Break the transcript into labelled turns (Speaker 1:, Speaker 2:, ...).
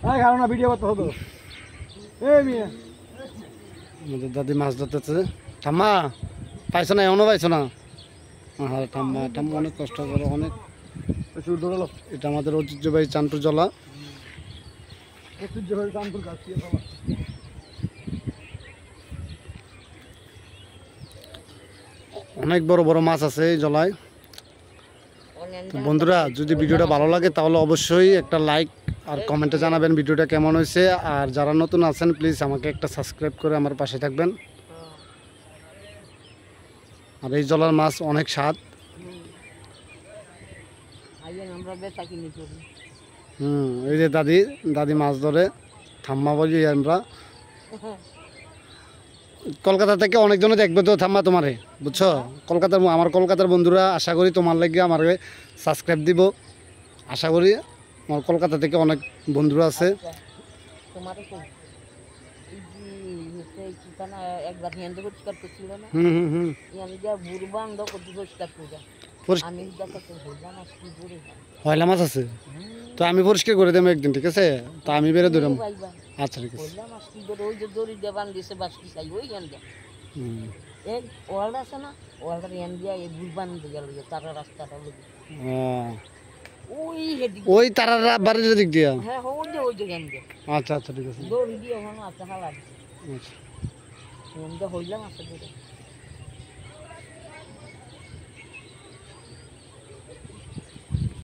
Speaker 1: কারণ ভিডিও করতে হতো
Speaker 2: আমাদের দাদি মাছ ধরতেছে। ঠাম্মা পাইছো না? এমনও পাইছো না? হ্যাঁ ঠাম্মা ঠাম্মা অনেক কষ্ট করে, অনেক। এটা আমাদের ঐতিহ্যবাহী চান্টুর জলা। অনেক বড় বড় মাছ আছে এই জলায়। তো বন্ধুরা, যদি ভিডিওটা ভালো লাগে তাহলে অবশ্যই একটা লাইক আর কমেন্টে জানাবেন ভিডিওটা কেমন হয়েছে। আর যারা নতুন আছেন প্লিজ আমাকে একটা সাবস্ক্রাইব করে আমার পাশে থাকবেন। আর এই জলার মাছ অনেক স্বাদ। এই যে দাদি দাদি মাছ ধরে, ঠাম্মা বলি আমরা। কলকাতা থেকে অনেকজনে দেখবে তো ঠাম্মা তোমারে, বুঝছো? আমার কলকাতার বন্ধুরা আশা করি তোমার লাগে আমার সাবস্ক্রাইব দিব। আশা করি আমার কলকাতা থেকে অনেক বন্ধুরা আছে। হয়লা মাছ আছে তো আমি পরিষ্কার করে দেবো একদিন, ঠিক আছে? তো আমি বেরো ধরলাম। আচ্ছা ঠিক আছে। ওই তারা বাড়ির দিক দিয়া। আচ্ছা আচ্ছা ঠিক আছে।